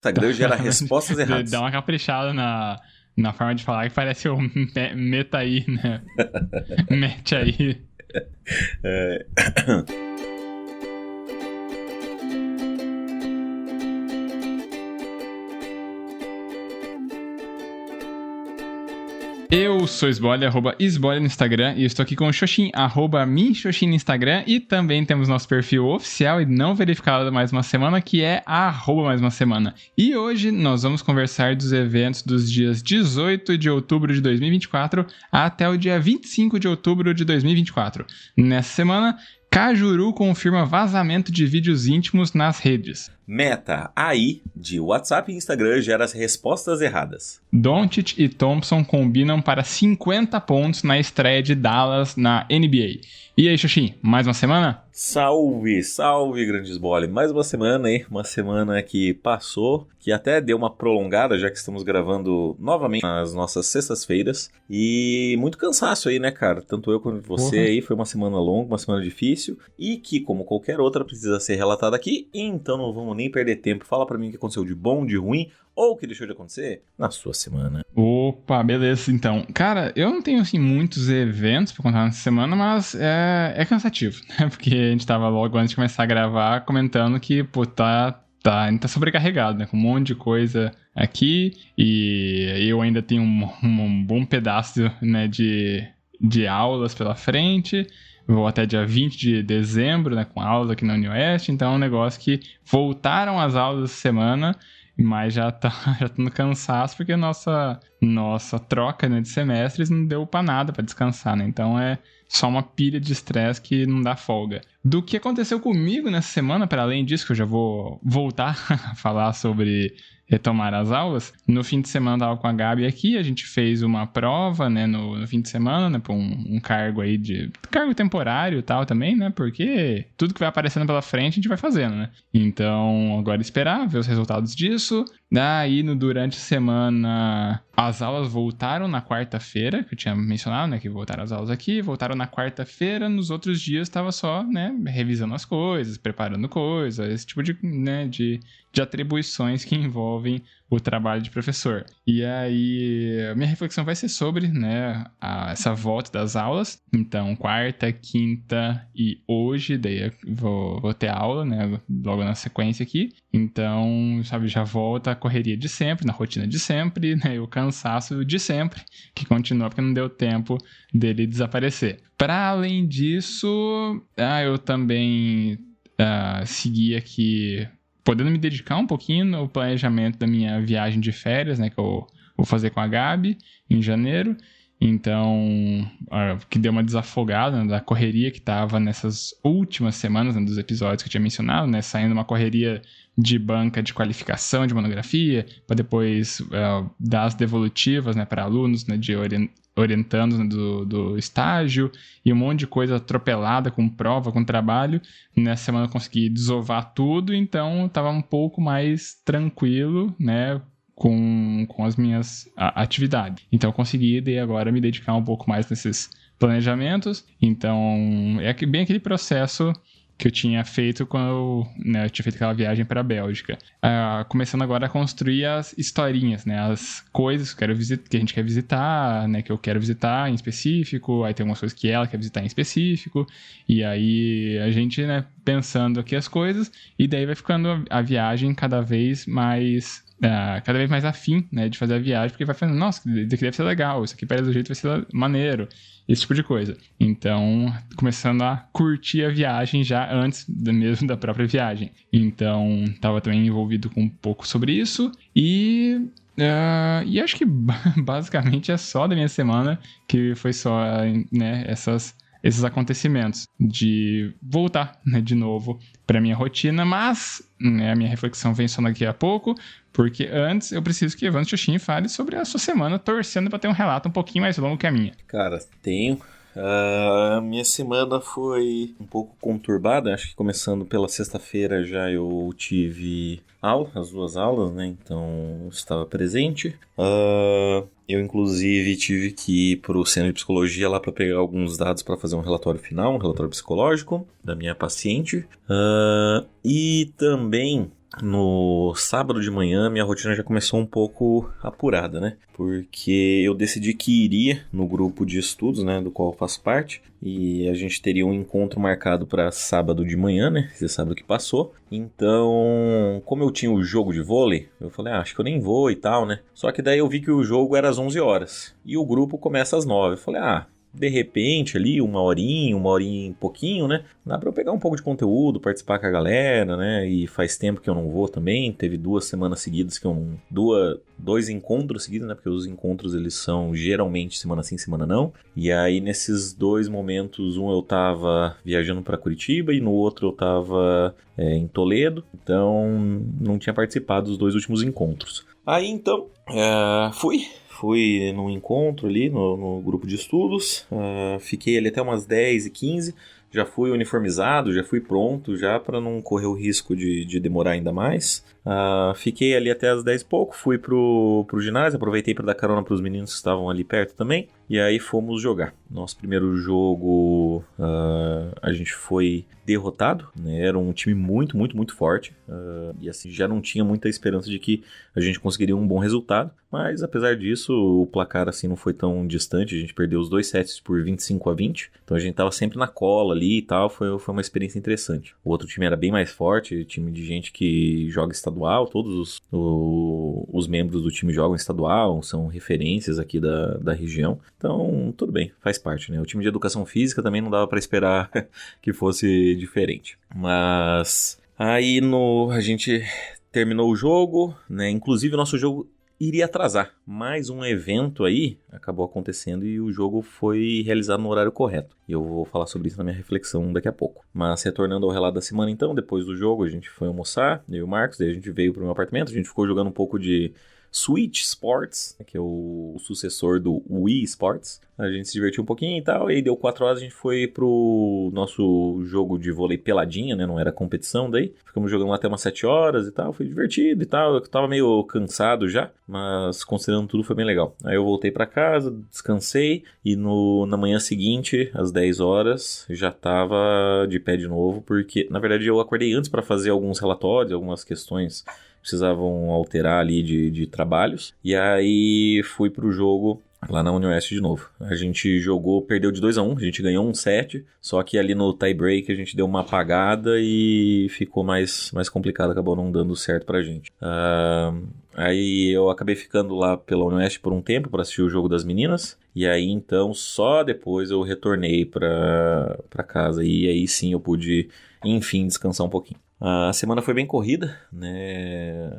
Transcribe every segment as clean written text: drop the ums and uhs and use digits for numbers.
Instagram gera respostas erradas. Dá uma caprichada na forma de falar que parece o meta aí, né? Mete aí. Eu sou Sbole, @Sbole no Instagram, e estou aqui com o Xoxin, @minxoxin no Instagram, e também temos nosso perfil oficial e não verificado mais uma semana, que é @mais uma semana. E hoje nós vamos conversar dos eventos dos dias 18 de outubro de 2024 até o dia 25 de outubro de 2024. Nessa semana, Cajuru confirma vazamento de vídeos íntimos nas redes. Meta, AI, de WhatsApp e Instagram gera as respostas erradas. Doncic e Thompson combinam para 50 pontos na estreia de Dallas na NBA. E aí, Xoxin, mais uma semana? Salve, salve, grandes bole. Mais uma semana, hein? Uma semana que passou, que até deu uma prolongada, já que estamos gravando novamente nas nossas sextas-feiras. E muito cansaço aí, né, cara? Tanto eu quanto você aí, foi uma semana longa, uma semana difícil. E que, como qualquer outra, precisa ser relatada aqui. Então não vamos nem perder tempo. Fala pra mim o que aconteceu de bom, de ruim, ou o que deixou de acontecer na sua semana. Opa, beleza, então. Cara, eu não tenho, assim, muitos eventos pra contar nessa semana, mas é cansativo, né? Porque a gente tava logo antes de começar a gravar comentando que, pô, a gente tá sobrecarregado, né? Com um monte de coisa aqui, e eu ainda tenho um bom pedaço, né, de aulas pela frente. Vou até dia 20 de dezembro, né, com aulas aqui na UniOeste, então é um negócio que voltaram as aulas essa semana, mas já tá no cansaço, porque a nossa troca, né, de semestres não deu pra nada pra descansar, né? Então é só uma pilha de estresse que não dá folga. Do que aconteceu comigo nessa semana, para além disso, que eu já vou voltar a falar sobre retomar as aulas, no fim de semana eu tava com a Gabi aqui, a gente fez uma prova, né, no fim de semana, né, pra um cargo aí cargo temporário e tal também, né, porque tudo que vai aparecendo pela frente a gente vai fazendo, né. Então, agora esperar, ver os resultados disso. Daí, durante a semana, as aulas voltaram na quarta-feira, que eu tinha mencionado, né, que voltaram as aulas aqui, voltaram na quarta-feira, nos outros dias estava só, né, revisando as coisas, preparando coisas, esse tipo de, né, de atribuições que envolvem o trabalho de professor. E aí, a minha reflexão vai ser sobre, né, essa volta das aulas. Então, quarta, quinta e hoje, daí eu vou ter aula, né, logo na sequência aqui. Então, sabe, já volta a correria de sempre, na rotina de sempre, né, e o cansaço de sempre, que continua porque não deu tempo dele desaparecer. Para além disso, eu também segui aqui, podendo me dedicar um pouquinho no planejamento da minha viagem de férias, né, que eu vou fazer com a Gabi em janeiro. Então, que deu uma desafogada, né, da correria que estava nessas últimas semanas, né, dos episódios que eu tinha mencionado, né, saindo uma correria de banca de qualificação de monografia, para depois dar as devolutivas, né, para alunos, né, de orientando, né, do estágio, e um monte de coisa atropelada com prova, com trabalho. Nessa semana eu consegui desovar tudo, então eu estava um pouco mais tranquilo, né, com as minhas atividades. Então eu consegui, daí agora, me dedicar um pouco mais nesses planejamentos. Então é bem aquele processo que eu tinha feito quando eu tinha feito aquela viagem para a Bélgica. Começando agora a construir as historinhas, né? As coisas que a gente quer visitar, né? Que eu quero visitar em específico. Aí tem algumas coisas que ela quer visitar em específico. E aí a gente, né, pensando aqui as coisas. E daí vai ficando a viagem cada vez mais afim, né, de fazer a viagem, porque vai falando, nossa, isso aqui deve ser legal, isso aqui parece do jeito vai ser maneiro, esse tipo de coisa. Então, começando a curtir a viagem já antes mesmo da própria viagem. Então, estava também envolvido com um pouco sobre isso. E acho que basicamente é só da minha semana, que foi só, né, esses acontecimentos de voltar, né, de novo para minha rotina, mas, né, a minha reflexão vem só daqui a pouco, porque antes eu preciso que Evandro Xoxin fale sobre a sua semana, torcendo para ter um relato um pouquinho mais longo que a minha. Cara, tenho. Minha semana foi um pouco conturbada, acho que começando pela sexta-feira já eu tive as 2 aulas, né, então eu estava presente. Eu inclusive tive que ir pro centro de psicologia lá para pegar alguns dados para fazer um relatório final, um relatório psicológico da minha paciente. E também no sábado de manhã minha rotina já começou um pouco apurada, né? Porque eu decidi que iria no grupo de estudos, né, do qual eu faço parte, e a gente teria um encontro marcado para sábado de manhã, né? Esse sábado que passou. Então, como eu tinha o jogo de vôlei, eu falei, acho que eu nem vou e tal, né? Só que daí eu vi que o jogo era às 11 horas e o grupo começa às 9. Eu falei, de repente ali, uma horinha e pouquinho, né? Dá pra eu pegar um pouco de conteúdo, participar com a galera, né? E faz tempo que eu não vou também. Teve 2 semanas seguidas que eu não... Dois encontros seguidos, né? Porque os encontros, eles são geralmente semana sim, semana não. E aí, nesses 2 momentos, um eu tava viajando pra Curitiba e no outro eu tava em Toledo. Então, não tinha participado dos 2 últimos encontros. Aí, então, Fui num encontro ali no grupo de estudos, fiquei ali até umas 10h15, já fui uniformizado, já fui pronto, já para não correr o risco de demorar ainda mais. Fiquei ali até as 10 e pouco, fui pro ginásio, aproveitei para dar carona pros meninos que estavam ali perto também, e aí fomos jogar. Nosso primeiro jogo, a gente foi derrotado, né? Era um time muito, muito, muito forte, e assim, já não tinha muita esperança de que a gente conseguiria um bom resultado, mas apesar disso, o placar assim não foi tão distante, a gente perdeu os 2 sets por 25-20, então a gente tava sempre na cola ali e tal, foi uma experiência interessante. O outro time era bem mais forte, time de gente que joga estadual, todos os membros do time jogam estadual, são referências aqui da região, então tudo bem, faz parte, né? O time de educação física também não dava para esperar que fosse diferente. Mas aí a gente terminou o jogo, né? Inclusive o nosso jogo iria atrasar, mas um evento aí acabou acontecendo e o jogo foi realizado no horário correto. E eu vou falar sobre isso na minha reflexão daqui a pouco. Mas retornando ao relato da semana então, depois do jogo a gente foi almoçar, eu e o Marcos, daí a gente veio pro meu apartamento, a gente ficou jogando um pouco de Switch Sports, que é o sucessor do Wii Sports. A gente se divertiu um pouquinho e tal, e aí deu 4 horas, a gente foi pro nosso jogo de vôlei peladinha, né, não era competição daí. Ficamos jogando até umas 7 horas e tal, foi divertido e tal. Eu tava meio cansado já, mas considerando tudo foi bem legal. Aí eu voltei pra casa, descansei, e na manhã seguinte, às 10 horas, já tava de pé de novo, porque na verdade eu acordei antes pra fazer alguns relatórios, algumas questões precisavam alterar ali de trabalhos. E aí fui pro jogo lá na UniOeste de novo. A gente jogou, perdeu de 2-1, a gente ganhou um set, só que ali no tie break a gente deu uma apagada e ficou mais complicado, acabou não dando certo pra gente. Aí eu acabei ficando lá pela UniOeste por um tempo para assistir o jogo das meninas, e aí então só depois eu retornei pra casa, e aí sim eu pude, enfim, descansar um pouquinho. A semana foi bem corrida, né?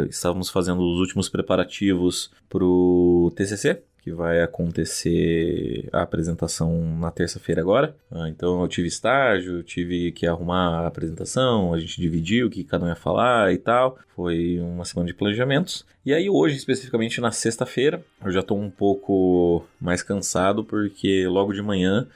Estávamos fazendo os últimos preparativos pro TCC, que vai acontecer a apresentação na terça-feira agora. Então eu tive estágio, tive que arrumar a apresentação, a gente dividiu o que cada um ia falar e tal. Foi uma semana de planejamentos. E aí hoje, especificamente na sexta-feira, eu já estou um pouco mais cansado, porque logo de manhã...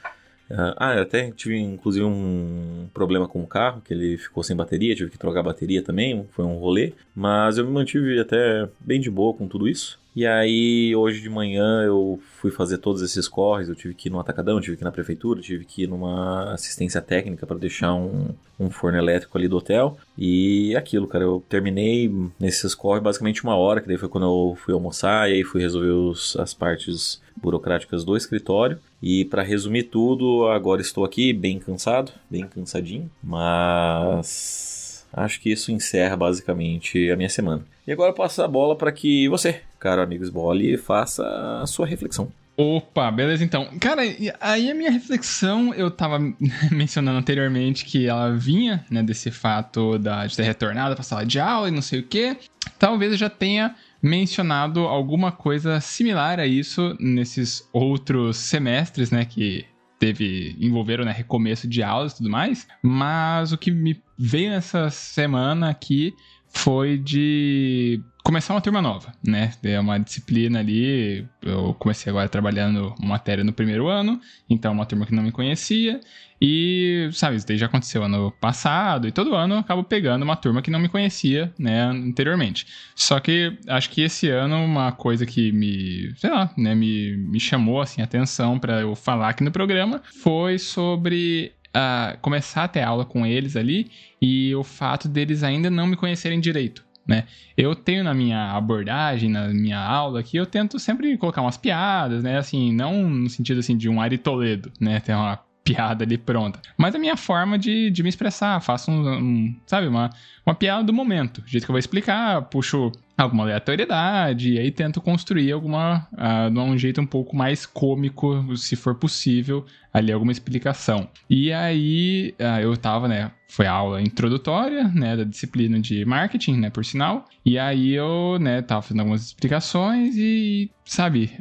eu até tive inclusive um problema com o carro, que ele ficou sem bateria, tive que trocar a bateria também, foi um rolê, mas eu me mantive até bem de boa com tudo isso. E aí hoje de manhã eu fui fazer todos esses corres, eu tive que ir no Atacadão, tive que ir na prefeitura, tive que ir numa assistência técnica para deixar um forno elétrico ali do hotel. E aquilo, cara, eu terminei nesses corres basicamente 1 hora, que daí foi quando eu fui almoçar, e aí fui resolver as partes burocráticas do escritório. E para resumir tudo, agora estou aqui bem cansado, bem cansadinho, mas acho que isso encerra basicamente a minha semana. E agora eu passo a bola para que você, caro Amigos Bola, faça a sua reflexão. Opa, beleza então. Cara, aí a minha reflexão, eu tava mencionando anteriormente que ela vinha, né, desse fato de ter retornado pra sala de aula e não sei o quê. Talvez eu já tenha mencionado alguma coisa similar a isso nesses outros semestres, né, que envolveram, né, recomeço de aulas e tudo mais. Mas o que me veio nessa semana aqui foi de começar uma turma nova, né? É uma disciplina ali, eu comecei agora trabalhando uma matéria no primeiro ano, então uma turma que não me conhecia, e, sabe, isso daí já aconteceu ano passado, e todo ano eu acabo pegando uma turma que não me conhecia, né, anteriormente. Só que acho que esse ano uma coisa que me chamou, assim, a atenção para eu falar aqui no programa foi sobre começar a ter aula com eles ali e o fato deles ainda não me conhecerem direito, né? Eu tenho na minha abordagem, na minha aula aqui, eu tento sempre colocar umas piadas, né? Assim, não no sentido assim de um Ari Toledo, né? Tem uma piada ali pronta. Mas a minha forma de me expressar, faço sabe, uma piada do momento. Do jeito que eu vou explicar, puxo alguma aleatoriedade, e aí tento construir de um jeito um pouco mais cômico, se for possível, ali alguma explicação. E aí eu tava, né, foi a aula introdutória, né, da disciplina de marketing, né, por sinal, e aí eu, né, tava fazendo algumas explicações e, sabe,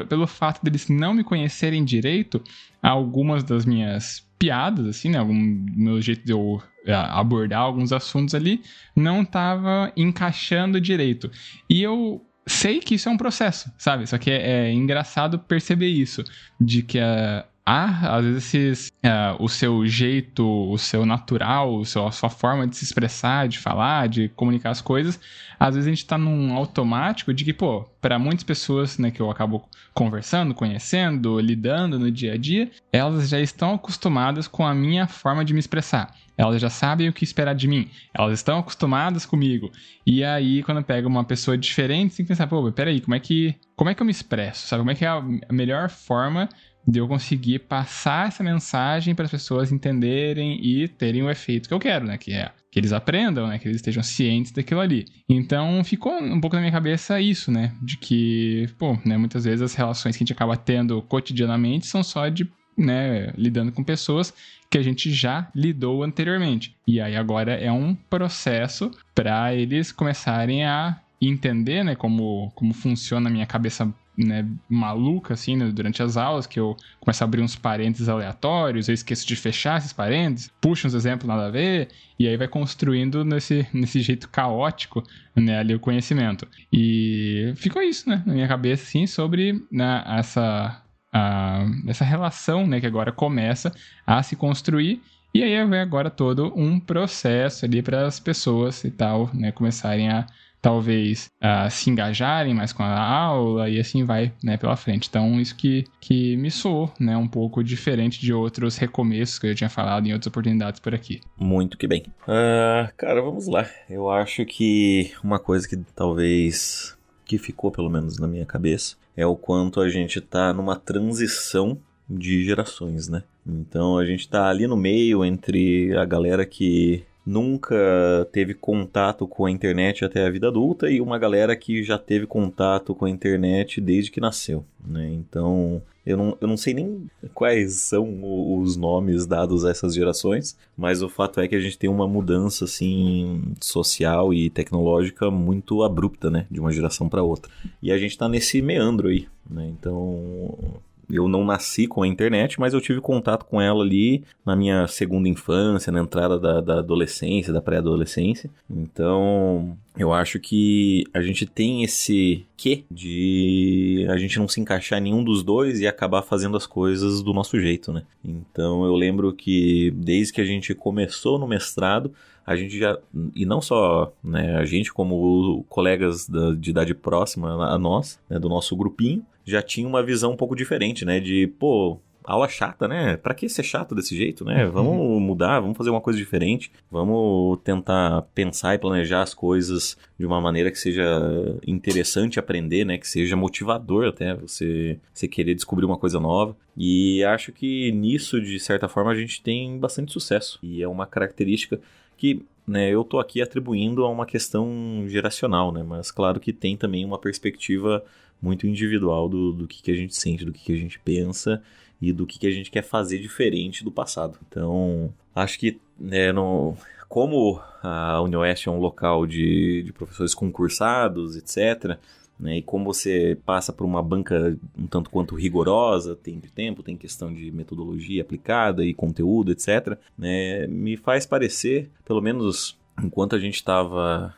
pelo fato deles não me conhecerem direito, algumas das minhas piadas, assim, né, meu jeito de eu abordar alguns assuntos ali, não tava encaixando direito. E eu sei que isso é um processo, sabe? Só que é engraçado perceber isso, de que às vezes o seu jeito, o seu natural, a sua forma de se expressar, de falar, de comunicar as coisas, às vezes a gente tá num automático de que, pô, para muitas pessoas, né, que eu acabo conversando, conhecendo, lidando no dia a dia, elas já estão acostumadas com a minha forma de me expressar. Elas já sabem o que esperar de mim. Elas estão acostumadas comigo. E aí, quando pega uma pessoa diferente, você tem que pensar, pô, peraí, como é que eu me expresso, sabe? Como é que é a melhor forma de eu conseguir passar essa mensagem para as pessoas entenderem e terem o efeito que eu quero, né? Que é que eles aprendam, né? Que eles estejam cientes daquilo ali. Então, ficou um pouco na minha cabeça isso, né? De que, pô, né? Muitas vezes as relações que a gente acaba tendo cotidianamente são só de, né? Lidando com pessoas que a gente já lidou anteriormente. E aí agora é um processo para eles começarem a entender, né? Como funciona a minha cabeça, né, maluca, assim, né, durante as aulas, que eu começo a abrir uns parênteses aleatórios, eu esqueço de fechar esses parênteses, puxo uns exemplos nada a ver, e aí vai construindo nesse jeito caótico, né, ali o conhecimento. E ficou isso, né, na minha cabeça, assim, sobre, né, essa relação, né, que agora começa a se construir, e aí vai agora todo um processo ali para as pessoas e tal, né, começarem a talvez se engajarem mais com a aula e assim vai, né, pela frente. Então, isso que me soou, né, um pouco diferente de outros recomeços que eu já tinha falado em outras oportunidades por aqui. Muito que bem. Cara, vamos lá. Eu acho que uma coisa que talvez que ficou, pelo menos na minha cabeça, é o quanto a gente tá numa transição de gerações, né? Então, a gente tá ali no meio entre a galera que nunca teve contato com a internet até a vida adulta e uma galera que já teve contato com a internet desde que nasceu, né? Então, eu não sei nem quais são os nomes dados a essas gerações, mas o fato é que a gente tem uma mudança, assim, social e tecnológica muito abrupta, né? De uma geração para outra. E a gente tá nesse meandro aí, né? Então, eu não nasci com a internet, mas eu tive contato com ela ali na minha segunda infância, na entrada da adolescência, da pré-adolescência. Então, eu acho que a gente tem esse quê de a gente não se encaixar em nenhum dos dois e acabar fazendo as coisas do nosso jeito, né? Então, eu lembro que desde que a gente começou no mestrado, a gente já, e não só, né, a gente como colegas de idade próxima a nós, né, do nosso grupinho, já tinha uma visão um pouco diferente, né, de, pô, aula chata, né, pra que ser chato desse jeito, né, vamos mudar, vamos fazer uma coisa diferente, vamos tentar pensar e planejar as coisas de uma maneira que seja interessante aprender, né, que seja motivador até você querer descobrir uma coisa nova. E acho que nisso, de certa forma, a gente tem bastante sucesso, e é uma característica que, né, eu tô aqui atribuindo a uma questão geracional, né, mas claro que tem também uma perspectiva muito individual do que a gente sente, do que a gente pensa e do que a gente quer fazer diferente do passado. Então, acho que, né, como a UniOeste é um local de professores concursados, etc., né, e como você passa por uma banca um tanto quanto rigorosa, tem tempo, tem questão de metodologia aplicada e conteúdo, etc., né, me faz parecer, pelo menos enquanto a gente estava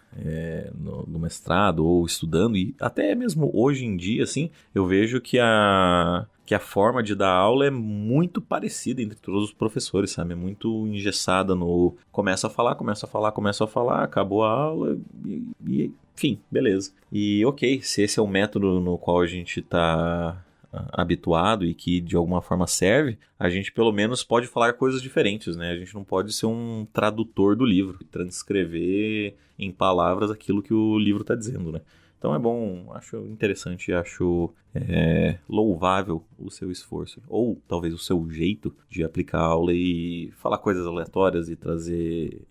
no mestrado ou estudando, e até mesmo hoje em dia, assim, eu vejo que a forma de dar aula é muito parecida entre todos os professores, sabe? É muito engessada no começa a falar, acabou a aula e enfim, beleza. E ok, se esse é o método no qual a gente está habituado e que de alguma forma serve, a gente pelo menos pode falar coisas diferentes, né? A gente não pode ser um tradutor do livro, transcrever em palavras aquilo que o livro está dizendo, né? Então é bom, acho interessante, acho louvável o seu esforço, ou talvez o seu jeito de aplicar a aula e falar coisas aleatórias e trazer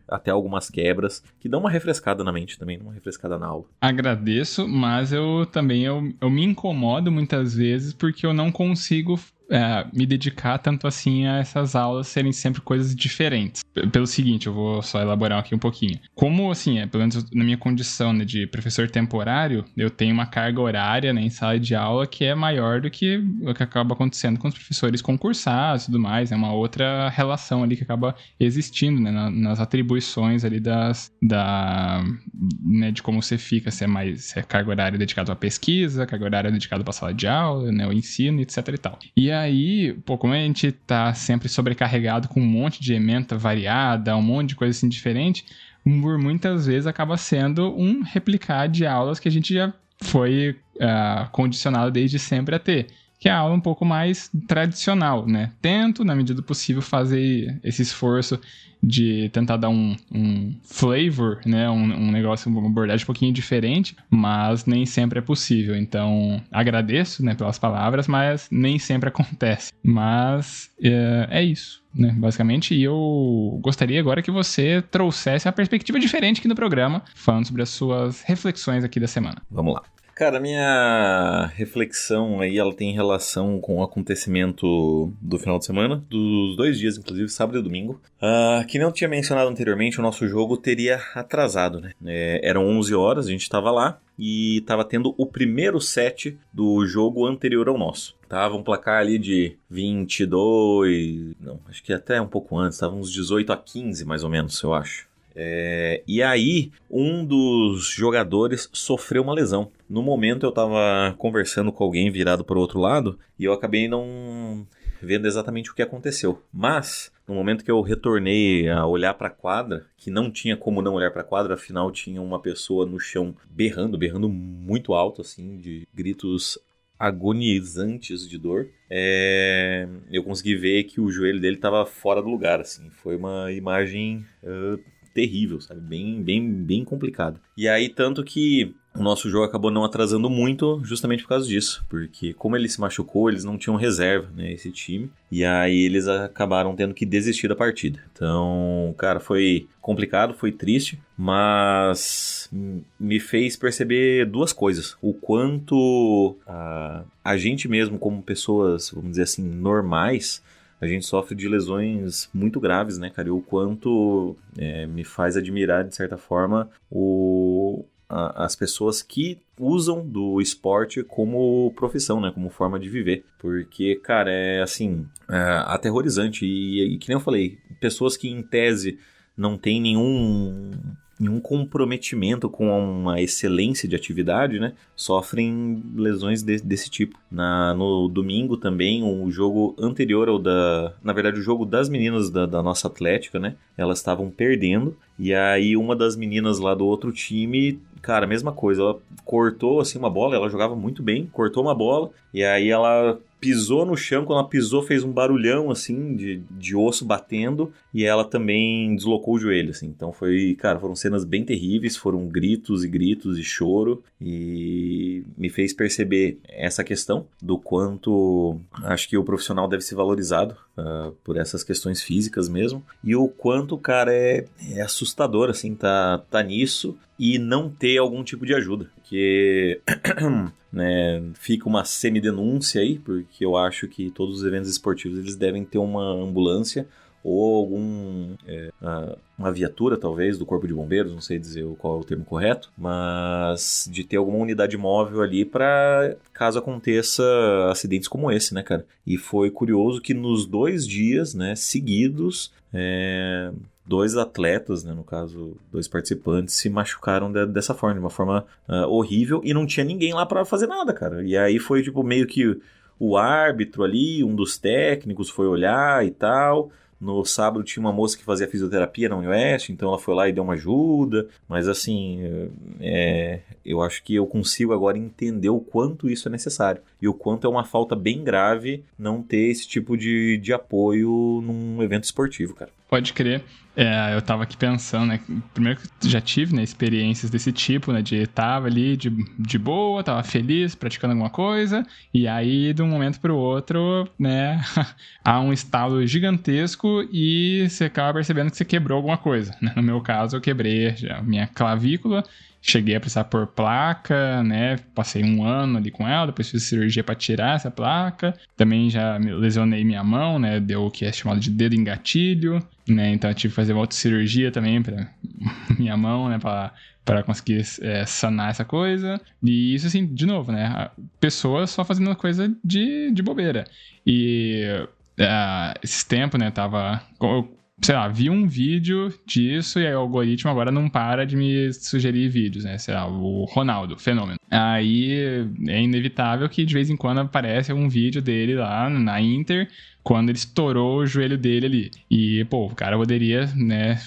até algumas quebras que dão uma refrescada na mente também, uma refrescada na aula. Agradeço, mas eu me incomodo muitas vezes porque eu não consigo me dedicar tanto assim a essas aulas serem sempre coisas diferentes. Pelo seguinte, eu vou só elaborar aqui um pouquinho. Como, assim, pelo menos na minha condição, né, de professor temporário, eu tenho uma carga horária, né, em sala de aula que é maior do que o que acaba acontecendo com os professores concursados e tudo mais. É uma outra relação ali que acaba existindo, né, nas atribuições ali né, de como você fica, se é carga horária dedicada à pesquisa, carga horária dedicada para sala de aula, né, o ensino, etc e tal. E aí, como a gente tá sempre sobrecarregado com um monte de ementa variada, um monte de coisa assim diferente, por muitas vezes acaba sendo um replicar de aulas que a gente já foi condicionado desde sempre a ter, que é a aula um pouco mais tradicional, né? Tento, na medida do possível, fazer esse esforço de tentar dar um flavor, né? Um negócio, uma abordagem um pouquinho diferente, mas nem sempre é possível. Então, agradeço, né, pelas palavras, mas nem sempre acontece. Mas é isso, né, basicamente. E eu gostaria agora que você trouxesse uma perspectiva diferente aqui no programa, falando sobre as suas reflexões aqui da semana. Vamos lá. Cara, a minha reflexão aí, ela tem relação com o acontecimento do final de semana, dos 2 dias, inclusive, sábado e domingo. Que não tinha mencionado anteriormente, o nosso jogo teria atrasado, né? Eram 11 horas, a gente estava lá e estava tendo o primeiro set do jogo anterior ao nosso. Tava um placar ali de 22, não, acho que até um pouco antes, tava uns 18-15 mais ou menos, eu acho. E aí, um dos jogadores sofreu uma lesão. No momento eu tava conversando com alguém virado para o outro lado e eu acabei não vendo exatamente o que aconteceu. Mas, no momento que eu retornei a olhar para a quadra, que não tinha como não olhar para a quadra, afinal tinha uma pessoa no chão berrando muito alto, assim, de gritos agonizantes de dor. Eu consegui ver que o joelho dele estava fora do lugar, assim. Foi uma imagem terrível, sabe? Bem complicado. E aí, tanto que o nosso jogo acabou não atrasando muito justamente por causa disso. Porque como ele se machucou, eles não tinham reserva, né? Esse time. E aí eles acabaram tendo que desistir da partida. Então, cara, foi complicado, foi triste. Mas me fez perceber 2 coisas. O quanto a gente mesmo, como pessoas, vamos dizer assim, normais, a gente sofre de lesões muito graves, né, cara? E o quanto me faz admirar, de certa forma, as pessoas que usam do esporte como profissão, né? Como forma de viver. Porque, cara, aterrorizante. E que nem eu falei, pessoas que, em tese, não têm nenhum comprometimento com uma excelência de atividade, né? Sofrem lesões desse tipo. No domingo também, o jogo anterior na verdade, o jogo das meninas da nossa atlética, né? Elas estavam perdendo. E aí uma das meninas lá do outro time, cara, mesma coisa. Ela cortou assim uma bola, ela jogava muito bem, cortou uma bola. E aí ela pisou no chão, quando ela pisou fez um barulhão assim de osso batendo e ela também deslocou o joelho, assim. Então foram cenas bem terríveis, foram gritos e choro e me fez perceber essa questão do quanto acho que o profissional deve ser valorizado por essas questões físicas mesmo, e o quanto, cara, é assustador assim, tá nisso e não ter algum tipo de ajuda, porque né, fica uma semi-denúncia aí, porque eu acho que todos os eventos esportivos eles devem ter uma ambulância ou uma viatura, talvez, do Corpo de Bombeiros, não sei dizer qual é o termo correto, mas de ter alguma unidade móvel ali para caso aconteça acidentes como esse, né, cara? E foi curioso que nos 2 dias, né, seguidos, 2 atletas, né, no caso, 2 participantes, se machucaram dessa forma, de uma forma horrível, e não tinha ninguém lá para fazer nada, cara. E aí foi tipo meio que o árbitro ali, um dos técnicos foi olhar e tal, No sábado tinha uma moça que fazia fisioterapia na Unioeste, então ela foi lá e deu uma ajuda. Mas assim, eu acho que eu consigo agora entender o quanto isso é necessário. E o quanto é uma falta bem grave não ter esse tipo de apoio num evento esportivo, cara. Pode crer. Eu tava aqui pensando, né? Primeiro que já tive, né, experiências desse tipo, né? De tava ali de boa, tava feliz, praticando alguma coisa, e aí de um momento pro outro, né? Há um estalo gigantesco e você acaba percebendo que você quebrou alguma coisa, né? No meu caso, eu quebrei a minha clavícula. Cheguei a precisar pôr placa, né? Passei 1 ano ali com ela, depois fiz cirurgia para tirar essa placa. Também já lesionei minha mão, né? Deu o que é chamado de dedo em gatilho, né? Então eu tive que fazer uma outra cirurgia também para minha mão, né? Para conseguir sanar essa coisa. E isso, assim, de novo, né? Pessoas só fazendo coisa de bobeira. E esses tempos, né? Sei lá, vi um vídeo disso e aí o algoritmo agora não para de me sugerir vídeos, né? Sei lá, o Ronaldo, fenômeno. Aí é inevitável que de vez em quando aparece um vídeo dele lá na Inter, quando ele estourou o joelho dele ali. E, pô, o cara poderia, né,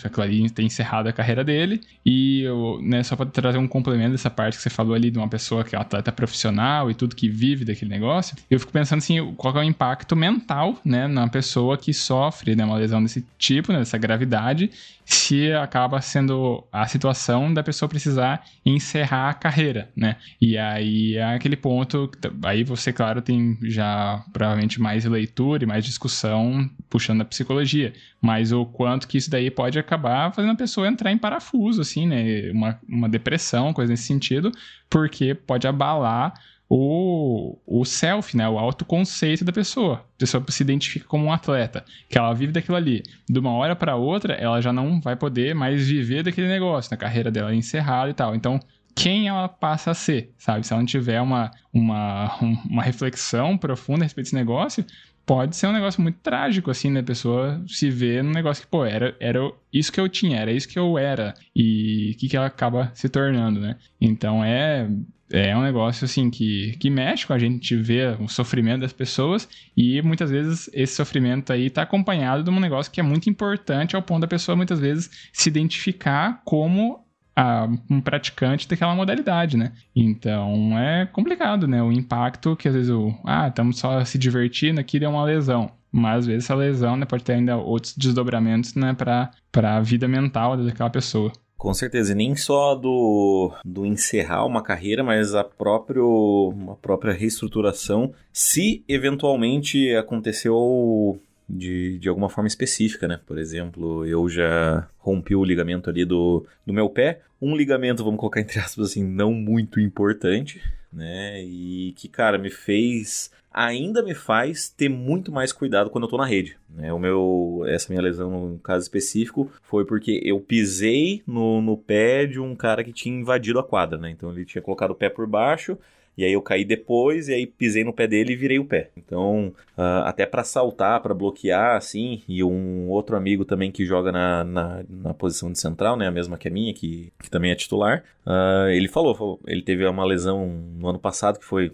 ter encerrado a carreira dele. E, né, só pra trazer um complemento dessa parte que você falou ali de uma pessoa que é atleta profissional e tudo que vive daquele negócio, eu fico pensando assim, qual é o impacto mental, né, na pessoa que sofre, né, uma lesão desse tipo, né, dessa gravidade, se acaba sendo a situação da pessoa precisar encerrar a carreira, né? E aí é aquele ponto, aí você, claro, tem já provavelmente mais leitura e mais discussão puxando a psicologia, mas o quanto que isso daí pode acabar fazendo a pessoa entrar em parafuso, assim, né? Uma depressão, coisa nesse sentido, porque pode abalar o self, né? O autoconceito da pessoa. A pessoa se identifica como um atleta, que ela vive daquilo ali. De uma hora para outra, ela já não vai poder mais viver daquele negócio, na carreira dela é encerrada e tal. Então, quem ela passa a ser, sabe? Se ela não tiver uma reflexão profunda a respeito desse negócio, pode ser um negócio muito trágico, assim, né? A pessoa se vê num negócio que, pô, era isso que eu tinha, era isso que eu era. E o que ela acaba se tornando, né? Então, é um negócio, assim, que mexe com a gente ver o sofrimento das pessoas e, muitas vezes, esse sofrimento aí tá acompanhado de um negócio que é muito importante ao ponto da pessoa, muitas vezes, se identificar como um praticante daquela modalidade, né? Então, é complicado, né? O impacto que, às vezes, estamos só se divertindo aqui, deu uma lesão. Mas, às vezes, essa lesão, né, pode ter ainda outros desdobramentos, né, para a vida mental daquela pessoa. Com certeza, e nem só do encerrar uma carreira, mas uma própria reestruturação, se eventualmente aconteceu de alguma forma específica, né? Por exemplo, eu já rompi o ligamento ali do meu pé, um ligamento, vamos colocar entre aspas assim, não muito importante, né? E que, cara, ainda me faz ter muito mais cuidado quando eu tô na rede, né? Essa minha lesão, no caso específico, foi porque eu pisei no pé de um cara que tinha invadido a quadra, né? Então ele tinha colocado o pé por baixo, e aí eu caí depois, e aí pisei no pé dele e virei o pé. Então, até pra saltar, pra bloquear, assim, e um outro amigo também que joga na posição de central, né, a mesma que a minha, que também é titular, ele falou, ele teve uma lesão no ano passado que foi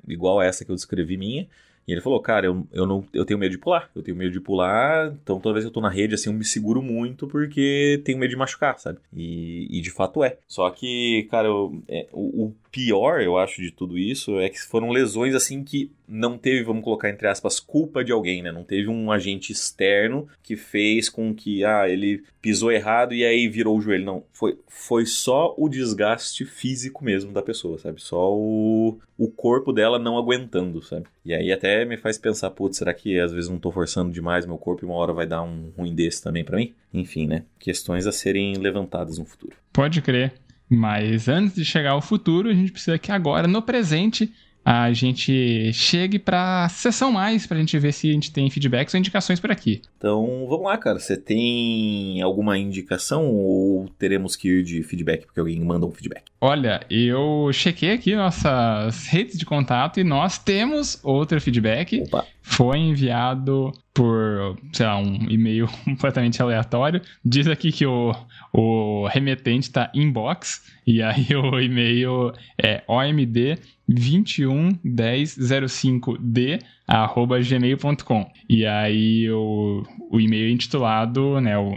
igual a essa que eu descrevi minha, e ele falou, cara, eu tenho medo de pular, então toda vez que eu tô na rede, assim, eu me seguro muito porque tenho medo de machucar, sabe? E de fato é. Só que, cara, o pior, eu acho, de tudo isso é que foram lesões, assim, que não teve, vamos colocar entre aspas, culpa de alguém, né? Não teve um agente externo que fez com que, ele pisou errado e aí virou o joelho. Não, foi só o desgaste físico mesmo da pessoa, sabe? Só o corpo dela não aguentando, sabe? E aí até me faz pensar, putz, será que às vezes não tô forçando demais meu corpo e uma hora vai dar um ruim desse também pra mim? Enfim, né? Questões a serem levantadas no futuro. Pode crer. Mas antes de chegar ao futuro, a gente precisa que agora, no presente, a gente chegue para a sessão mais, para a gente ver se a gente tem feedbacks ou indicações por aqui. Então, vamos lá, cara. Você tem alguma indicação ou teremos que ir de feedback, porque alguém manda um feedback? Olha, eu chequei aqui nossas redes de contato e nós temos outro feedback. Opa. foi enviado por, sei lá, um e-mail completamente aleatório. Diz aqui que o remetente tá inbox, e aí o e-mail é omd211005d@gmail.com. E aí o e-mail intitulado, né, o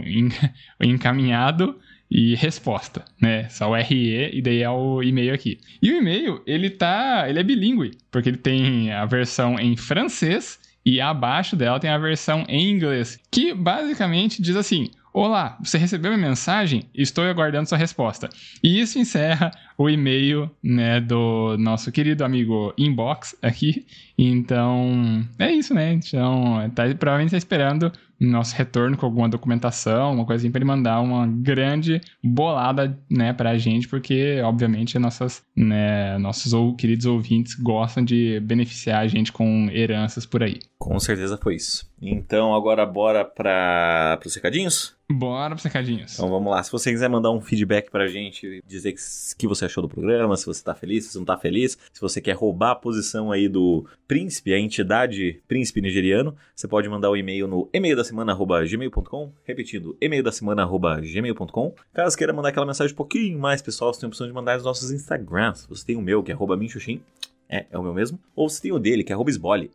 encaminhado e resposta, né? Só o RE e daí é o e-mail aqui. E o e-mail, ele é bilíngue, porque ele tem a versão em francês e abaixo dela tem a versão em inglês, que basicamente diz assim: olá, você recebeu minha mensagem? Estou aguardando sua resposta. E isso encerra o e-mail, né, do nosso querido amigo Inbox aqui. Então, é isso, né? Então, provavelmente está esperando nosso retorno com alguma documentação, uma coisa assim, para ele mandar uma grande bolada, né, pra gente, porque, obviamente, nossos queridos ouvintes gostam de beneficiar a gente com heranças por aí. Com certeza foi isso. Então, agora bora para os recadinhos? Bora pros recadinhos. Então vamos lá, se você quiser mandar um feedback pra gente, dizer que você achou do programa, se você tá feliz, se você não tá feliz, se você quer roubar a posição aí do príncipe, a entidade príncipe nigeriano, você pode mandar o e-mail no emaildacemana@gmail.com, repetindo, emaildacemana@gmail.com. Caso queira mandar aquela mensagem um pouquinho mais pessoal, você tem a opção de mandar nos nossos Instagrams. Você tem o meu, que é @minxuxin, é o meu mesmo, ou você tem o dele, que é @sbole.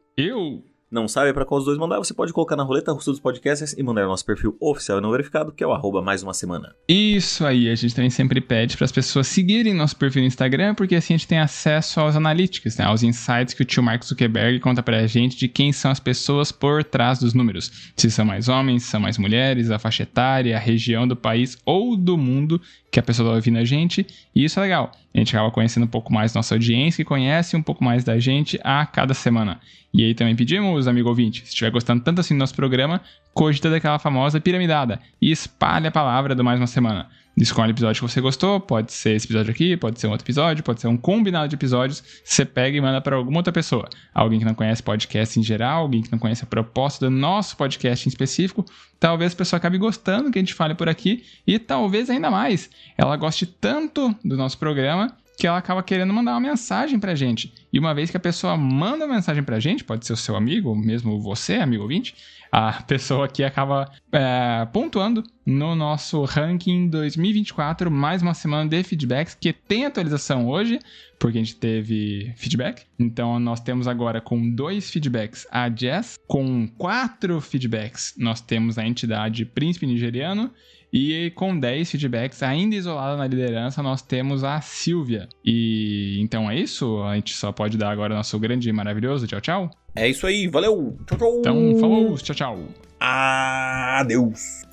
Não sabe para qual os dois mandar? Você pode colocar na roleta russa dos podcasts e mandar no nosso perfil oficial e não verificado, que é o @mais uma semana. Isso aí, a gente também sempre pede para as pessoas seguirem nosso perfil no Instagram, porque assim a gente tem acesso aos analytics, né, aos insights que o tio Mark Zuckerberg conta pra gente de quem são as pessoas por trás dos números. Se são mais homens, se são mais mulheres, a faixa etária, a região do país ou do mundo que a pessoa está ouvindo a gente, e isso é legal. A gente acaba conhecendo um pouco mais nossa audiência e conhece um pouco mais da gente a cada semana. E aí também pedimos, amigo ouvinte, se estiver gostando tanto assim do nosso programa, cogita daquela famosa piramidada e espalhe a palavra do Mais Uma Semana. Escolhe o episódio que você gostou, pode ser esse episódio aqui, pode ser um outro episódio, pode ser um combinado de episódios, você pega e manda para alguma outra pessoa. Alguém que não conhece podcast em geral, alguém que não conhece a proposta do nosso podcast em específico, talvez a pessoa acabe gostando que a gente fale por aqui e talvez ainda mais, ela goste tanto do nosso programa que ela acaba querendo mandar uma mensagem pra gente. E uma vez que a pessoa manda uma mensagem pra gente, pode ser o seu amigo, ou mesmo você, amigo ouvinte, a pessoa aqui acaba pontuando no nosso ranking 2024, mais uma semana de feedbacks, que tem atualização hoje, porque a gente teve feedback. Então nós temos agora com 2 feedbacks a Jess, com 4 feedbacks nós temos a entidade Príncipe Nigeriano, e com 10 feedbacks, ainda isolada na liderança, nós temos a Silvia. E então é isso? A gente só pode dar agora nosso grande e maravilhoso tchau, tchau? É isso aí, valeu! Tchau, tchau! Então, falou, tchau, tchau! Adeus!